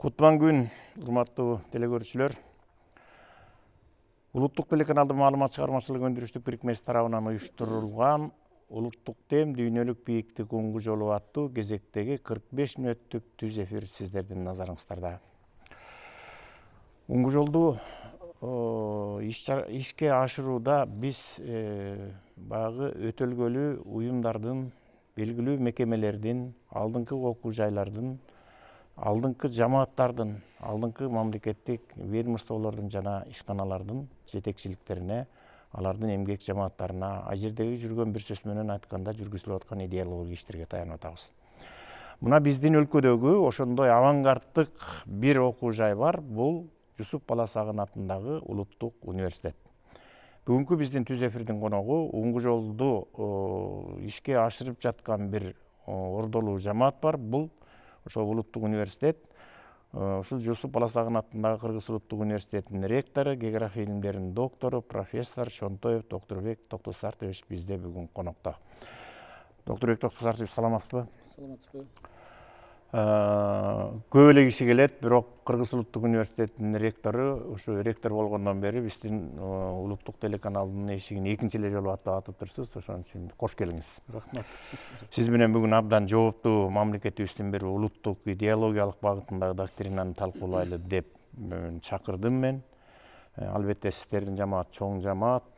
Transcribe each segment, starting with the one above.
Кутман күн, урматтуу телекөрүүчүлөр. Улуттук телеканалдын маалымат чыгармачылык өндүрүштүк бирикмеси тарабынан уюштурулган Улуттук тем дүйнөлүк бийиктик уңгу жолу аттуу кезектеги 45 мүнөттүк түз эфир сиздердин назарыңыздарда. Уңгу жолду ишке ашырууда биз баягы өтөлгөлүү уюмдардын, белгилүү мекемелердин, алдыңкы окуу жайлардын, алдыңкы жамааттардын, алдыңкы мамлекеттик ведомстволордун жана ишканалардын жетекчиликтерине, алардын эмгек жамааттарына, жердеги жүргөн бир сөз менен айтканда жүргүзүлүп аткан идеологиялык иштерге таянып атабыз. Мына биздин өлкөдөгү ошондой авангарддык бир окуу жай бар. Бул Жусуп Баласагын атындагы Улуттук университет. Бүгүнкү биздин түз эфирдин коногу уңгу жолду ишке ашырып жаткан бир ордолуу жамаат бар. Бул ошол Улуттук университет. Ушул Жусуп Баласагын атындагы Кыргыз Улуттук университетинин ректору, география илимдеринин доктору, профессор Шонтоев Доктурбек Токтосартович бизде бүгүн конокто. Доктурбек Токтосартович, саламатсызбы? Саламатсызбы. Көп эле киши келет, бирок Кыргыз Улуттук университетинин ректору, ушу ректор болгондон бери биздин улуттук телеканалдын эшигин экинчи эле жолу аттап турсуз. Ошон үчүн кош келиңиз. Рахмат. Сиз менен бүгүн абдан жооптуу мамлекетибиздин бир улуттук идеологиялык багытындагы доктринаны талкуулайлы деп чакырдым мен. Албетте сиздердин жамаат чоң жамаат.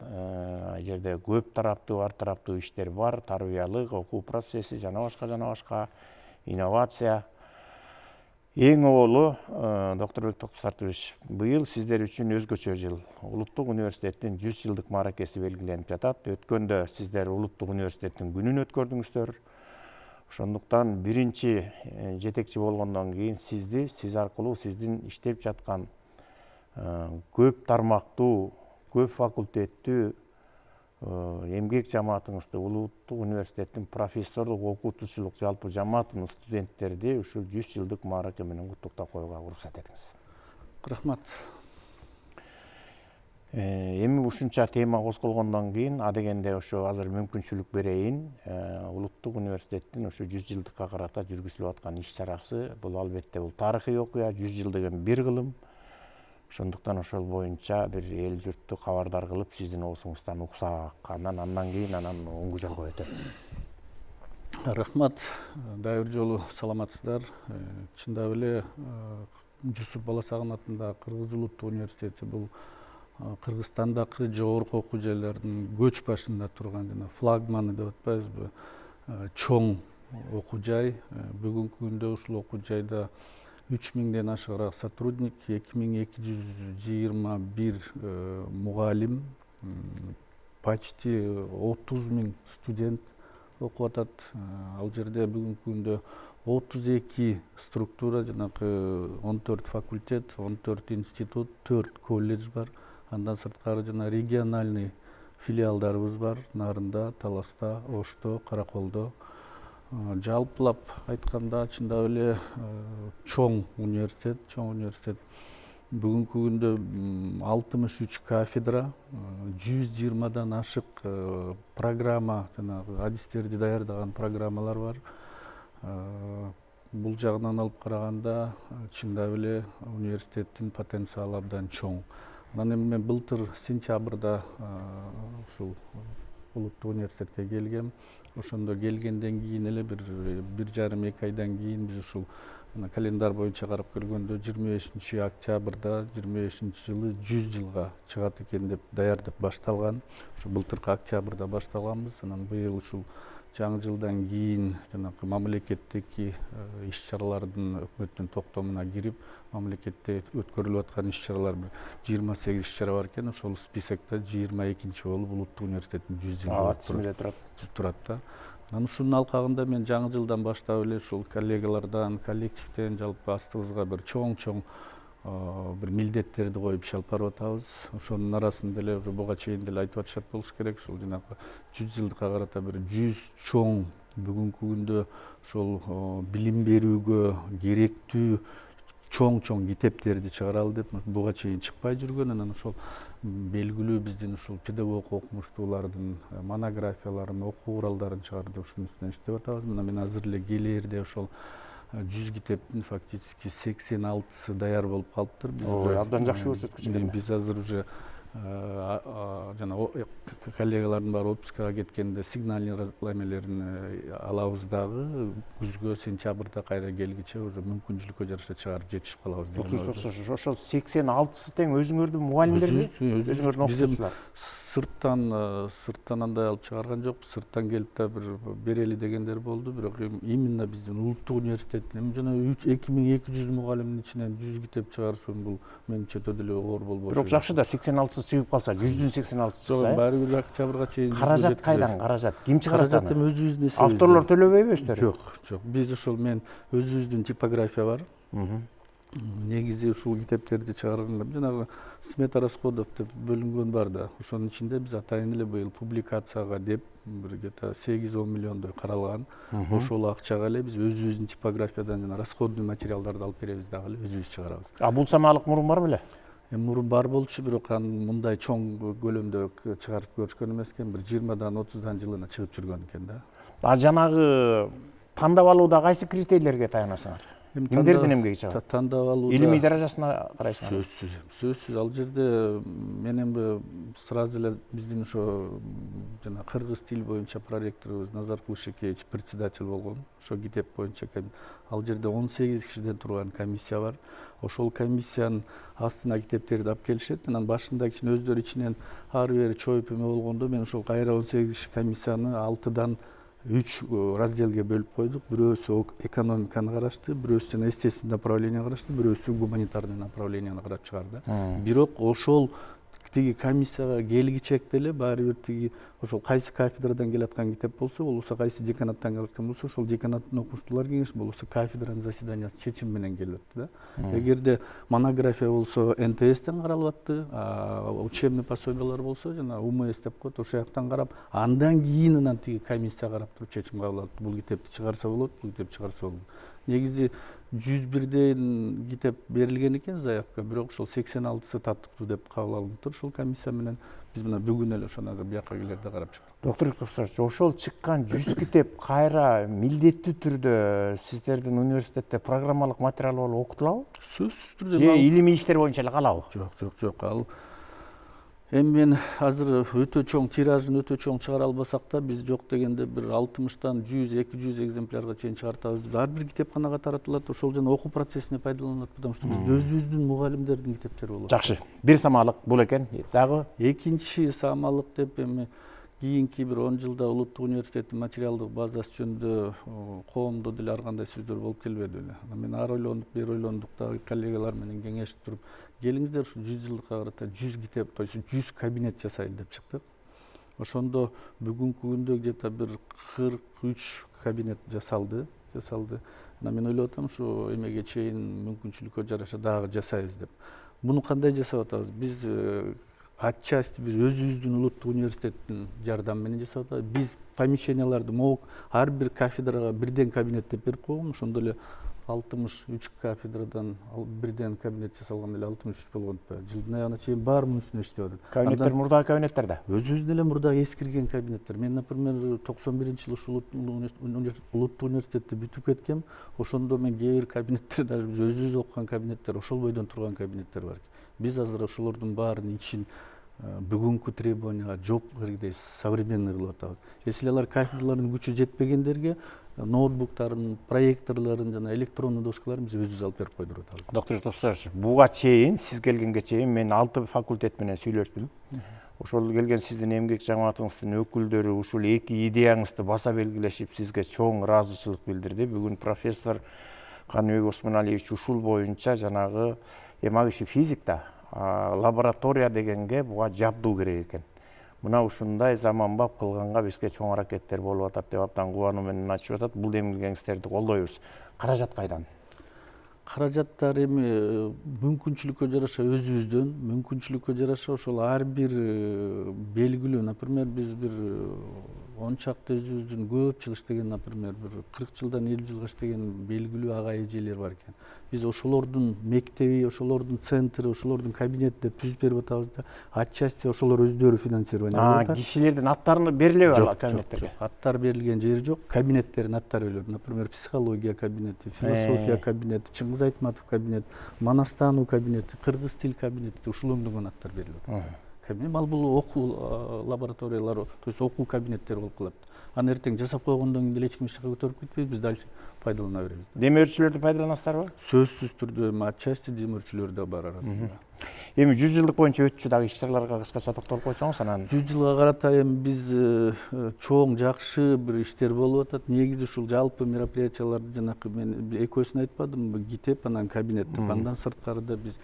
Жерде көп тараптуу, ар тараптуу иштер бар, тарбиялык, окуу процесси жана башка, инновация. Эң оболу, Доктурбек Токтосартович, быйыл сиздер үчүн өзгөчө жыл. Улуттук университеттин 100 жылдык мааракеси белгиленип жатат. Өткөндө сиздер Улуттук университеттин күнүн өткөрдүңүздөр. Ошондуктан биринчи жетекчи болгондон кийин сиз аркылуу сиздин иштеп жаткан көп тармактуу, көп факультеттүү эмгек жамаатыңызды, Улуттук университеттин профессордук, окутуучулук жалпы жамаатын студенттерди ушул 100 жылдык маараке менен куттуктап коюуга уруксат этиңиз. Рахмат. Эми ушунча тема козголгондон кийин, адегенде ошо азыр мүмкүнчүлүк берейин. Улуттук университеттин ошо 100 жылдыкка карата жүргүзүлүп аткан иш-чарасы, бул албетте бул тарыхый окуя, 100 жыл деген бир кылым. Ошондуктан ошол боюнча бир эл журтту кабардар кылып, сиздин оозуңуздан уксак, андан кийин уңгу жолго өтөм. Рахмат. Дайыр жолу саламатсыздар. Чындап эле Жусуп Баласагын атындагы Кыргыз Улуттук университети бул Кыргызстандагы жогорку окуу жайлардын көч башында турган жана флагманы деп атпайбызбы, чоң окуу жай. Бүгүнкү күндө ушул окуу жайда 3000ден ашыгыраак сотрудник, 2221 мугалим, почти 30 000 студент окуп атат. Ал жерде бүгүнкү күндө 32 структура, жанагы 14 факультет, 14 институт, 4 колледж бар. Андан сырткары жана региональный филиалдарыбыз бар. Нарында, Таласта, Ошто, Караколдо. Жалпылап айтканда чындап эле чоң университет. Бүгүнкү күндө 63 кафедра, 120дан ашык программа, жанагы адистерди даярдаган программалар бар. Бул жагынан алып караганда чындап эле университеттин потенциалы абдан чоң. Анан эми мен былтыр сентябрда ушул Улуттук университетке келгем. Ошондо келгенден кийин эле бир жарым эки айдан кийин биз ушул календар боюнча карап көргөндө 25 октябрда 25 жылы 100 жылга чыгат экен деп даярдык башталган. Ушу былтыркы октябрда башталганбыз. Анан быйыл ушул жаңы жылдан кийин жанагы мамлекеттеги иш-чаралардын өкмөттүн токтомуна кирип, мамлекетте өткөрүлүп аткан иш-чаралар 28 иш-чара бар экен. Ошол списокто 22-чи болуп Улуттук университеттин 100 жылы турат да. Анан ушунун алкагында мен жаңы жылдан баштап эле ушул коллегалардан, коллективден жалпы астыбызга бир чоң бир милдеттерди коюп иш алып барып атабыз. Ошонун арасында эле уже буга чейин деле айтып атышат болуш керек. Ушул жанагы 100 жылдыкка карата бир 100 чоң бүгүнкү күндө ошол билим берүүгө керектүү чоң китептерди чыгаралы деп буга чейин чыкпай жүргөн. Анан ошол белгилүү биздин ушул педагог окумуштуулардын монографияларын, окуу куралдарын чыгарды, ушунун үстүнөн иштеп атабыз. Мына мен азыр эле келээрде ошол 100 китептин фактически 86сы даяр болуп калыптыр. Ой, абдан жакшы көрсөткүч экен. Биз азыр уже жана коллегалардын баары отпускага кеткенде сигнальный эмелерин алабыз дагы күзгө сентябрда кайра келгиче уже мүмкүнчүлүккө жараша чыгарып жетишип калабыз деген. Ошол 86сы тең өзүңөрдүн мугалимдерби? Өзүңөрдүн окутуучулар? Сырттан андай алып чыгарган жокпуз. Сырттан келип да бир берели дегендер болду. Бирок именно биздин улуттук университеттин жана 2200 мугалимдин ичинен 100 китеп чыгарышым бул менимче өтө деле оор болбошу. Бирок жакшы да 86сы чыгып калса, 100дүн 86сы чыкса. Баары бир октябрга чейин. Каражат кайдан? Каражат ким чыгарат аны? Каражат өзүбүздүн эсебибизден. Авторлор төлөбөйбү өздөрү? Жок. Биз ошол өзүбүздүн типография бар. Негизи ушул китептерди чыгарганда жанагы смета расходов деп бөлүнгөн бар да. Ошонун ичинде биз атайын эле быйыл публикацияга деп бир где-то 8-10 миллиондой каралган. Ошол акчага эле биз өзүбүздүн типографиядан жана расходный материалдарды алып беребиз дагы эле өзүбүз чыгарабыз. Бул самаалык мурун бар беле? Мурун бар болчу, бирок аны мындай чоң көлөмдө чыгарып көрүшкөн эмес экен. Бир 20-30 жылына чыгып жүргөн экен да. Жанагы тандап алууда кайсы критерийлерге таянасыңар? Кимдердин эмгеги чыгат? Тандап алууда илимий даражасына карайсыңар? Сөзсүз. Ал жерде мен эми сразу эле биздин ошо жана кыргыз тил боюнча проректорубуз Назар Кулшекевич председатель болгон. Ошо китеп боюнча ал жерде 18 кишиден турган комиссия бар. Ошол комиссиянын астына китептерди алып келишет. Анан башында кичине өздөрү ичинен ары бери чоюп эме болгондо мен ошол кайра 18 киши комиссияны 6дан 3 разделге бөлүп койдук. Бирөөсү экономиканы карашты, бирөөсү жана естественный направление карашты, бирөөсү гуманитарный направленияны карап чыгарды. Бирок ошол тиги комиссияга келгичек деле баары бир тиги ошол кайсы кафедрадан келаткан китеп болсо, кайсы деканаттан келаткан болсо, ошол деканаттын окуучулар кеңеши болсо кафедранын заседаниясы чечим менен келип атты да. Эгерде монография болсо НТСтен каралып атты, учебный пособиялар болсо жана УМС деп коет, ошол жактан карап, андан кийин анан тиги комиссия карап туруп чечим кабыл алат. Бул китепти чыгарса болот, бул китепти чыгарса болот. Негизи 101ден китеп берилген экен заявка, бирок ошол 86сы татыктуу деп кабыл алынып ошол комиссия менен биз мына бүгүн эле ошону азыр бияка келерде карап чыктык. Доктор Косович, ошол чыккан 100 китеп кайра милдеттүү түрдө сиздердин университетте программалык материал болуп окутулабы? Сөзсүз түрдө. Же илимий иштер боюнча эле калабы? Жок. Ал эми мен азыр өтө чоң тиражын өтө чоң чыгара албасак да, биз жок дегенде бир 60тан 100-200 экземплярга чейин чыгартабыз. Ар бир китепканага таратылат, ошол жана окуу процессине пайдаланылат, потому что бизде өзүбүздүн мугалимдердин китептери болот. Жакшы. Бир самаалык бул экен. Дагы экинчи самаалык деп эми кийинки бир 10 жылда улуттук университеттин материалдык базасы жөнүндө коомдо деле ар кандай сөздөр болуп келбеди беле. Мен ар ойлондук, бери ойлондук дагы коллегалар менен кеңешип туруп, келиңиздер ушу 100 жылдыкка карата 100 китеп, то есть 100 кабинет жасайлы деп чыктык. Ошондо бүгүнкү күндө где-то бир 43 кабинет жасалды. Анан мен ойлоп атам, ушу эмеге чейин мүмкүнчүлүккө жараша дагы жасайбыз деп. Муну кандай жасап атабыз? Биз отчасти биз өзүбүздүн улуттук университеттин жардамы менен жасап атабыз. Биз помещенияларды ар бир кафедрага бирден кабинет деп берип койгон. Ошондо эле 63 кафедрадан бирден кабинет жасалган эле 63 болгон. Жылдын аягына чейин баары мунун үстүнө иштеп атат. Кабинеттер мурдагы кабинеттер да. Өзүбүздүн эле мурдагы эскирген кабинеттер. Мен, например, 91-жылы ушул улуттук университетти бүтүп кеткем. Ошондо мен кээ бир кабинеттер даже биз өзүбүз окуган кабинеттер, ошол бойдон турган кабинеттер бар. Биз азыр ошолордун баарынын ичин бүгүнкү требованияга жооп бергендей современный кылып атабыз. Если алар кафедралардын күчү жетпегендерге ноутбуктарын, проекторлорун жана электронный доскаларын биз өзүбүз алып берип койдуруп атабыз. Доктор Косович, буга чейин, сиз келгенге чейин мен 6 факультет менен сүйлөштүм. Ошол келген сиздин эмгек жамаатыңыздын өкүлдөрү ушул эки идеяңызды баса белгилешип, сизге чоң ыраазычылык билдирди. Бүгүн профессор Каныбек Осмоналиевич ушул боюнча жанагы эми киши физик да, лаборатория дегенге буга жабдуу керек экен. Мына ушундай заманбап кылганга бизге чоң аракеттер болуп атат деп абдан кубануу менен айтышып атат. Бул эмгегиңиздерди колдойбуз. Каражат кайдан? Каражаттар эми мүмкүнчүлүккө жараша өзүбүздөн, мүмкүнчүлүккө жараша ошол ар бир белгилүү, например, биз бир он чакты өзүбүздүн көп жыл иштеген, например, бир 40 жылдан 50 жылга иштеген белгилүү ага эжелер бар экен. Биз ошолордун мектеби, ошолордун центри, ошолордун кабинети деп түзүп берип атабыз да, отчасти ошолор өздөрү финансирование кылып атат. Кишилердин аттары берилеби ал кабинеттерге? Жок, аттар берилген жери жок. Кабинеттердин аттары берилет. Например, психология кабинети, философия кабинети, Чыңгыз Айтматов кабинети, Манастануу кабинети, кыргыз тил кабинети, ушулондогон аттар берилет. Кабинет ал бул окуу лабораториялары, то есть окуу кабинеттери болуп калат. Аны эртең жасап койгондон кийин деле эч ким ишке көтөрүп кетпейбиз, биз дальше пайдалана беребиз. Демөөрчүлөрдү пайдаланасыздарбы? Сөзсүз түрдө отчасти демөөрчүлөр да бар арасында. Эми 100 жылдык боюнча өтчү дагы иш-чараларга кыскача токтолуп койсоңуз анан. 100 жылга карата эми биз чоң жакшы бир иштер болуп атат. Негизи ушул жалпы мероприятияларды жанакы мен экөөсүн айтпадымбы, ГИТЭП анан кабинет деп. Андан сырткарыда биз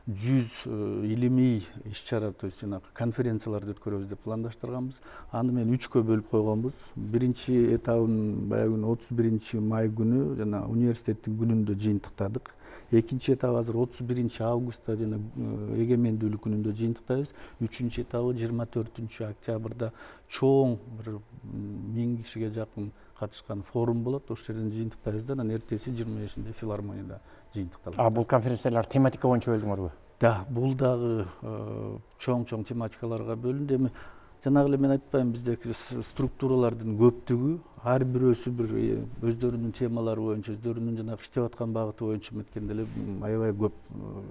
100 илимий иш-чара, то есть жанагы конференцияларды өткөрөбүз деп пландаштырганбыз. Аны мен 3кө бөлүп койгонбуз. Биринчи этабын баягы 31 май күнү жана университеттин күнүндө жыйынтыктадык. Экинчи этап азыр 31 августта жана эгемендүүлүк күнүндө жыйынтыктайбыз. Үчүнчү этабы 24 октябрда чоң бир 1000 кишиге жакын катышкан форум болот. Ошол жерден жыйынтыктайбыз да, анан эртеси 25-inde филармонияда жыйынтыкталат. Бул конференциялар тематика боюнча бөлдүңөрбү? Да, бул дагы чоң тематикаларга бөлүндү. Эми жанагы эле мен айтпайм, биздеги структуралардын көптүгү ар бирөөсү бир өздөрүнүн темалары боюнча, өздөрүнүн жанагы иштеп аткан багыты боюнча эметкенде эле аябай көп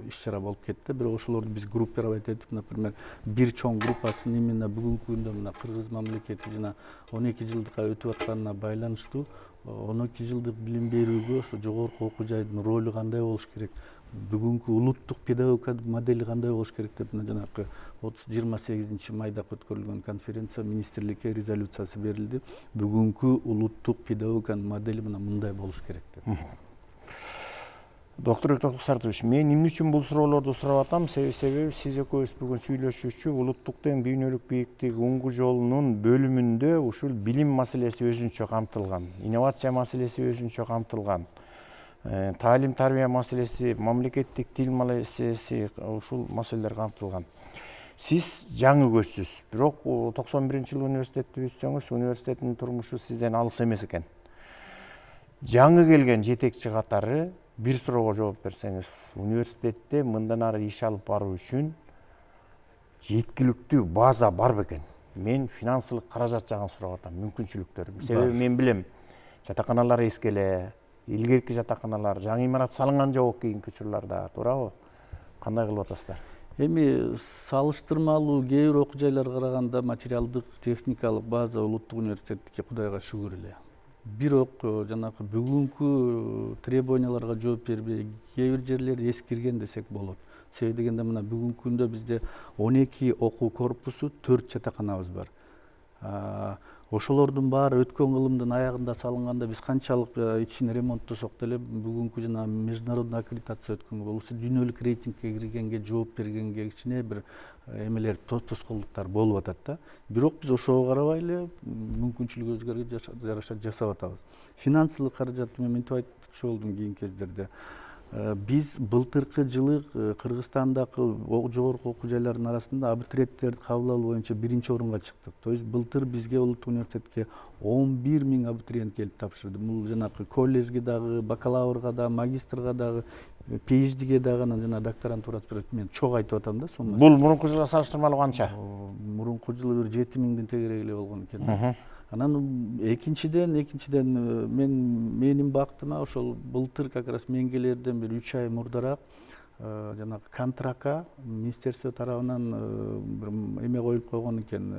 иш-чара болуп кетти. Бирок ошолорду биз группировать этип, например, бир чоң группасын именно бүгүнкү күндө мына кыргыз мамлекети жана 12 жылдыкка өтүп атканына байланыштуу 12 жылдык билим берүүгө ошо жогорку окуу жайдын ролу кандай болуш керек, бүгүнкү улуттук педагогика модели кандай болуш керек деп жанагы 28 майда өткөрүлгөн конференция министрликке резолюциясы берилди. Бүгүнкү улуттук педагогиканын модели мындай болуш керек деп. Доктор Өктөк Сартович, мен эмне үчүн бул суроолорду сурап атам? Себеби сиз экөөбүз бүгүн сүйлөшүүчү улуттук тең дүйнөлүк бийиктик уңгу жолунун бөлүмүндө ушул билим маселеси өзүнчө камтылган, инновация маселеси өзүнчө камтылган, таалим тарбия маселеси, мамлекеттик тил маселеси, ушул маселелер камтылган. Сиз жаңы көзсүз, бирок 91-жылы университетти бүтсөңүз, университеттин турмушу сизден алыс эмес экен. Жаңы келген жетекчи катары бир суроого жооп берсеңиз, университетте мындан ары иш алып баруу үчүн жеткиликтүү база бар бекен? Мен финансылык каражат жагын сурап атам, мүмкүнчүлүктөр. Себеби мен билем, жатаканалар эски эле, илгерки жатаканалар, жаңы имарат салынган жок кийинки учурларда, туурабы? Кандай кылып атасыздар? Эми салыштырмалуу кээ бир окуу жайларга караганда материалдык, техникалык база улуттук университеттики Кудайга шүгүр эле. Бирок жанагы бүгүнкү требованияларга жооп бербей, кээ бир жерлери эскирген десек болот. Себеби дегенде мына бүгүнкү күндө бизде 12 окуу корпусу, 4 жатаканабыз бар. Ошолордун баары өткөн кылымдын аягында салынганда биз канчалык ичин ремонттосок деле бүгүнкү жана международный аккредитация өткөнгө болсо дүйнөлүк рейтингке киргенге, жооп бергенге кичине бир эмелер тоскоолдуктар болуп атат да. Бирок биз ошого карабай эле мүмкүнчүлүгүбүзгө жараша жасап атабыз. Финансылык каражатты мен мынтип айтчу болдум кийинки кездерде. Биз былтыркы жылы Кыргызстандагы жогорку окуу жайлардын арасында абитуриенттерди кабыл алуу боюнча биринчи орунга чыктык. То есть былтыр бизге улуттук университетке 11 000 абитуриент келип тапшырды. Бул жанагы колледжге дагы, бакалаврга дагы, магистрга дагы, PhD'ге дагы, анан жана докторантурасы мен чок айтып атам да. Бул мурунку жылга салыштырмалуу канча? Мурунку жылы бир 7 000дин тегерек эле болгон экен. Анан экинчиден менин бактыма ошол былтыр как раз мен келерден бир 3 ай мурдараак жанагы контрактка министерство тарабынан бир эме коюлуп койгон экен,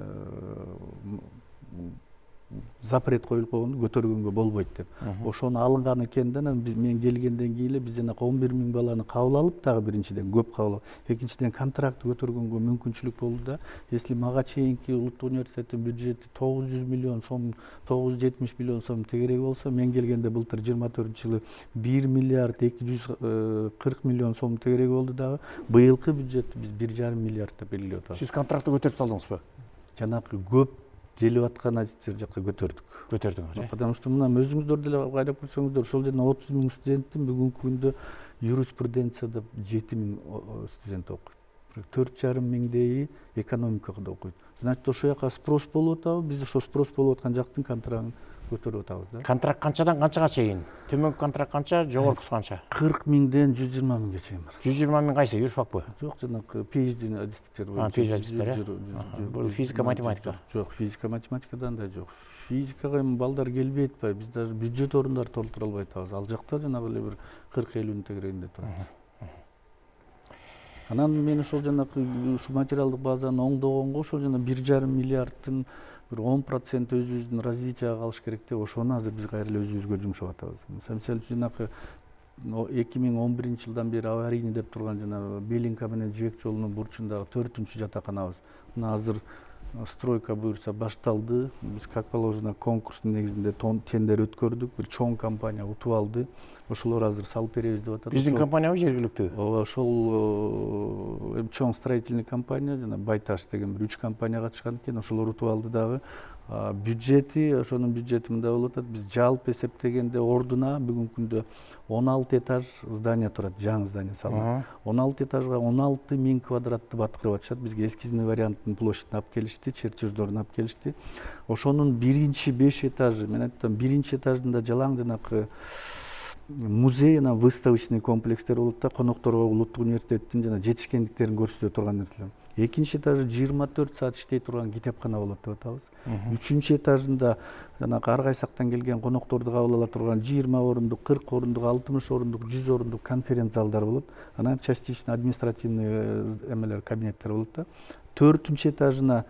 запрет коюлуп койгон, көтөргөнгө болбойт деп. Ошону алынган экен да, мен келгенден кийин эле биз жанагы 11 000 баланы кабыл алып, дагы биринчиден көп кабыл алып, экинчиден контрактты көтөргөнгө мүмкүнчүлүк болду да. Если мага чейинки улуттук университеттин бюджети 900 миллион сом, 970 миллион сом тегерек болсо, мен келгенде былтыр 24-жылы 1 миллиард 240 миллион сом тегерек болду дагы. Быйылкы бюджетти биз 1,5 миллиард деп белгилеп атабыз. Сиз контрактты көтөрүп салдыңызбы? Жанагы көп келип аткан адистер жакка көтөрдүңөр. Потому что мына өзүңүздөр деле кайрап көрсөңүздөр, ошол жерде 30 000 студенттин бүгүнкү күндө юриспруденцияда 7 000 студент окуйт. 4,5 миңдейи экономикада окуйт. Значит, ошол жака спрос болуп атабы, биз ошо спрос болуп аткан жактын контрагын көтөрүп атабыз да. Контракт канчадан канчага чейин? Төмөнкү контракт канча, жогоркусу канча? 40 миңден 120 миңге чейин бар. 120 миң кайсы, юрфакпы? Жок, жанагы PhD адистиктер PhD адистиктер, Бул физика, математика. Жок, физика, математикадан да жок. Физикага эми балдар келбей атпайбы, биз даже бюджет орундарды толтура албай атабыз. Ал жакта жанагы эле бир 40-50 тегерегинде турат. Анан мен ошол жанагы ушу материалдык базаны оңдогонго ошол жана 1,5 миллиардтын бир 10% өзүбүздүн развитияга алыш керек деп ошону азыр биз кайра эле өзүбүзгө жумшап атабыз. Мисалы үчүн жанагы 2011-жылдан бери аварийный деп турган жанагы Белинка менен Жибек жолунун бурчундагы 4-үнчү жатаканабыз. Мына азыр стройка буюрса башталды. Биз как положено конкурстун негизинде тендер өткөрдүк. Бир чоң компания утуп алды. Ошолор азыр салып беребиз деп атат. Биздин компаниябы жергиликтүү? Ооба, ошол эми чоң строительный компания жана Байташ деген бир 3 компания катышкан экен. Ошолор утуп алды дагы. Бюджети, ошонун бюджети мындай болуп атат. Биз жалпы эсептегенде ордуна бүгүнкү күндө 16 этаж здание турат, жаңы здание салынат. 16 этажга 16 миң квадраттып аткарып атышат. Бизге эскизный варианттын площадын алып келишти, чертеждорун алып келишти. Ошонун биринчи 5 этажы, мен айттым, биринчи этажында жалаң жанакы музей, анан выставочный комплекстер болот да, конокторго улуттук университеттин жана жетишкендиктерин көрсөтө турган нерселер. Экинчи этажы 24 саат иштей турган китепкана болот деп атабыз. Үчүнчү этажында жанагы ар кайсактан келген конокторду кабыл ала турган 20 орундук, 40 орундук, 60 орундук, 100 орундук конференц залдар болот. Анан частично административный эмелер, кабинеттер болот да. 4-үнчү этажына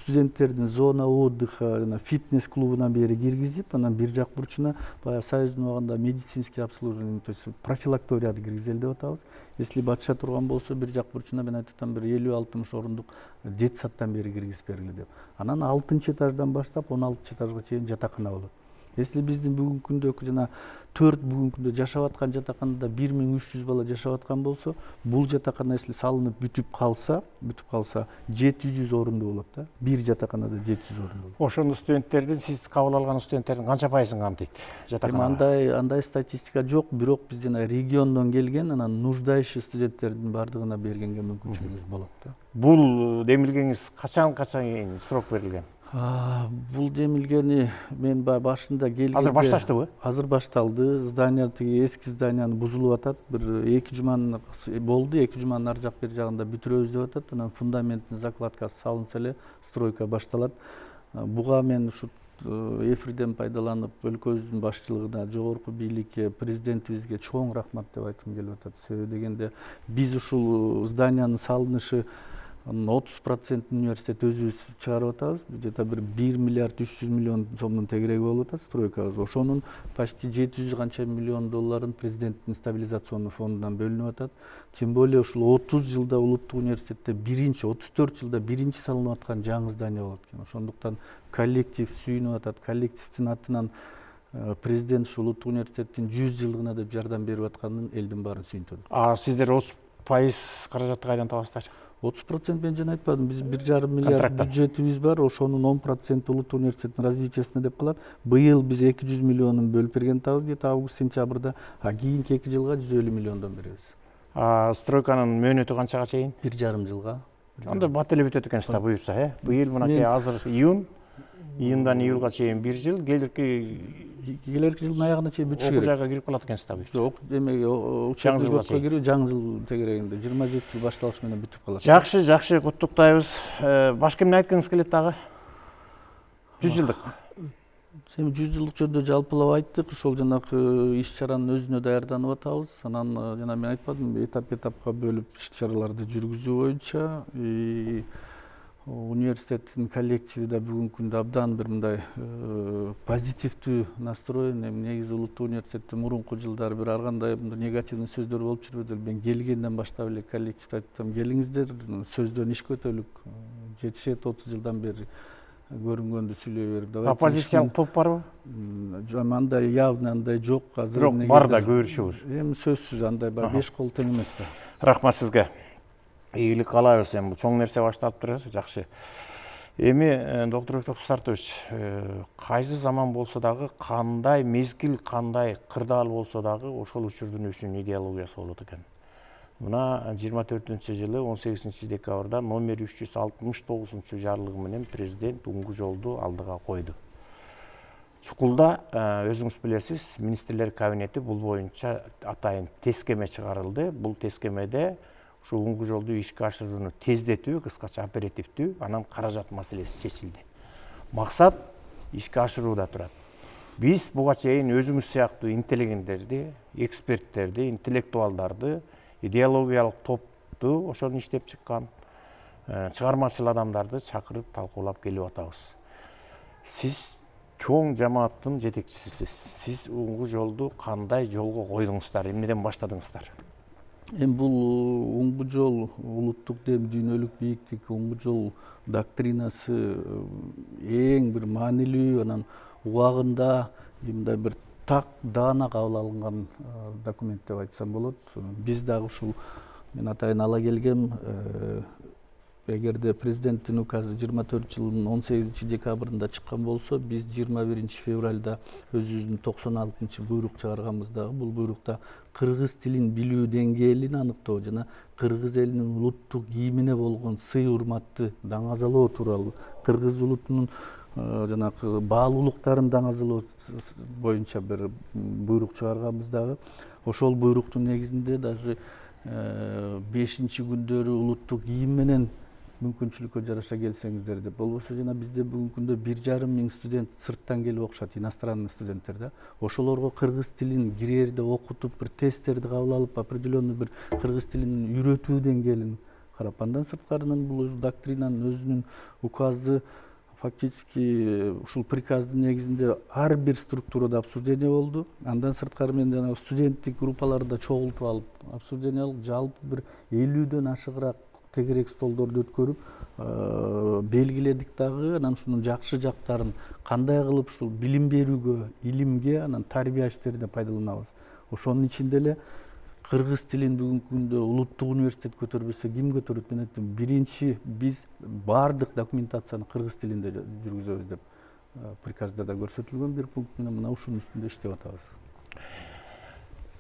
студенттердин зона отдыха, фитнес клубунан бери киргизип, анан бир жак бурчуна баягы союздун убагында медицинский обслуживание, то есть профилакторияды киргизели деп атабыз. Если батыша турган болсо бир жак бурчуна мен айтатам бир 50-60 орундук детсадтан бери киргизип бергиле деп. Анан 6-чы этаждан баштап 16-чы этажга чейин жатакана болот. Если биздин бүгүнкү күндөгү жана 4 бүгүнкү күндө жашап аткан жатаканада 1300 бала жашап аткан болсо, бул жатакана если салынып бүтүп калса 700 орунду болот да. Бир жатаканада 700 орунду болот. Ошондо студенттердин, сиз кабыл алган студенттердин канча пайызын камтыйт жатакана? Андай статистика жок, бирок биз жана региондон келген, анан нуждающий студенттердин бардыгына бергенге мүмкүнчүлүгүбүз болот да. Бул демилгеңиз качан чейин срок берилген? Бул демилгени мен башында келгенде Азыр башташтыбы? Азыр башталды. Здание тиги эски зданияны бузулуп атат. Бир 2 жуманы болду. 2 жуманын ар жак бер жагында бүтүрөбүз деп атат. Анан фундаменттин закладкасы салынса эле стройка башталат. Буга мен ушу эфирден пайдаланып өлкөбүздүн башчылыгына, жогорку бийликке, президентибизге чоң рахмат деп айткым келип атат. Себеби дегенде биз ушул зданиянын салынышы 30% университет өзүбүз чыгарып атабыз. Где-то бир 1 миллиард 300 миллион сомдун тегереги болуп атат стройкабыз. Ошонун почти 700 канча миллион долларын президенттин стабилизационный фондунан бөлүнүп атат. Тем более ушул 30 жылда улуттук университетте 34 жылда биринчи салынып аткан жаңы здание болот экен. Ошондуктан коллектив сүйүнүп атат. Коллективдин атынан президент ушул улуттук университеттин 100 жылдыгына деп жардам берип атканын элдин баарын сүйүнтөт. Сиздер 30% каражатты кайдан табасыздар? 30% мен жана айтпадым, биз 1,5 миллиард бюджетибиз бар, ошонун 10% улуттук университеттин развитиясына деп калат. Быйыл биз 200 миллионун бөлүп берген атабыз, где-то август-сентябрда, кийинки 2 жылга 150 миллиондон беребиз. Стройканын мөөнөтү канчага чейин? 1,5 жылга. Анда бат эле бүтөт экен сиз буюрса, Быйыл мынакей азыр июндан июлга чейин 1 жыл, келирки жылдын аягына чейин бүтүш керек. Окуу жайга кирип калат экенсиз да буюрса. Жок, учебный годко кирип, жаңы жыл тегерегинде 27 жыл башталыш менен бүтүп калат. Жакшы, куттуктайбыз. Башка эмне айткыңыз келет дагы? 100 жылдык. Эми 100 жылдык жөнүндө жалпылап айттык. Ошол жанагы иш-чаранын өзүнө даярданып атабыз. Анан жана мен айтпадым, этап-этапка бөлүп иш-чараларды жүргүзүү боюнча университеттин коллективи да бүгүнкү күндө абдан бир мындай позитивдүү настроен. Эми негизи улуттук университетте мурунку жылдары бир ар кандай негативный сөздөр болуп жүрбөдү. Мен келгенден баштап эле коллективге айттым, келиңиздер, сөздөн ишке өтөлүк. Жетишет 30 жылдан бери көрүнгөндү сүйлөй берип. Оппозициялык топ барбы? Андай явный андай жок. Азыр Бирок бар да көрүшүбүз. Эми сөзсүз андай бар, 5 кол тең эмес да. Рахмат сизге. Ийгилик каалайбыз, эми чоң нерсе башталып турат, жакшы. Эми доктор Бекток Сартович, кайсы заман болсо дагы, кандай мезгил, кандай кырдаал болсо дагы ошол учурдун өзүнүн идеологиясы болот экен. Мына 24-жылы 18-декабрда номер 369 жарлыгы менен президент уңгу жолду алдыга койду. Чукулда өзүңүз билесиз, министрлер кабинети бул боюнча атайын тескеме чыгарылды. Бул тескемеде ушу уңгу жолду ишке ашырууну тездетүү, кыскача оперативдүү, анан каражат маселеси чечилди. Максат ишке ашырууда турат. Биз буга чейин өзүбүз сыяктуу интеллигенттерди, эксперттерди, интеллектуалдарды, идеологиялык топту ошону иштеп чыккан чыгармачыл адамдарды чакырып талкуулап келип атабыз. Сиз чоң жамааттын жетекчисисиз. Сиз уңгу жолду кандай жолго койдуңуздар, эмнеден баштадыңыздар? Эми бул уңгу жол улуттук дем, дүйнөлүк бийиктик уңгу жол доктринасы эң бир маанилүү, анан убагында мындай бир так даана кабыл алынган документ деп айтсам болот. Биз дагы ушул мен атайын ала келгем, эгерде президенттин указы 24-жылдын 18-декабрында чыккан болсо, биз 21-февралда өзүбүздүн 96 буйрук чыгарганбыз дагы. Бул буйрукта кыргыз тилин билүү деңгээлин аныктоо жана кыргыз элинин улуттук кийимине болгон сый урматты даңазалоо тууралуу, кыргыз улутунун жанагы баалуулуктарын даңазалоо боюнча бир буйрук чыгарганбыз дагы. Ошол буйруктун негизинде даже 5-чи күндөрү улуттук кийим менен мүмкүнчүлүккө жараша келсеңиздер деп. Болбосо жана бизде бүгүнкү күндө 1,5 миң студент сырттан келип окушат, иностранный студенттер да. Ошолорго кыргыз тилин кирээрде окутуп, бир тесттерди кабыл алып, определенный бир кыргыз тилин үйрөтүү деңгээлин карап, андан сырткарынан бул доктринанын өзүнүн указы фактически ушул приказдын негизинде ар бир структурада обсуждение болду. Андан сырткары мен жана студенттик группаларды чогултуп алып, обсуждение алып, жалпы бир 50дөн ашыгыраак тегерек столдорду өткөрүп белгиледик дагы. Анан ушунун жакшы жактарын кандай кылып ушул билим берүүгө, илимге, анан тарбия иштерине пайдаланабыз. Ошонун ичинде эле кыргыз тилин бүгүнкү күндө улуттук университет көтөрбөсө ким көтөрөт? Мен айттым, биринчи биз баардык документацияны кыргыз тилинде жүргүзөбүз деп приказда да көрсөтүлгөн бир пункт менен мына ушунун үстүндө иштеп атабыз.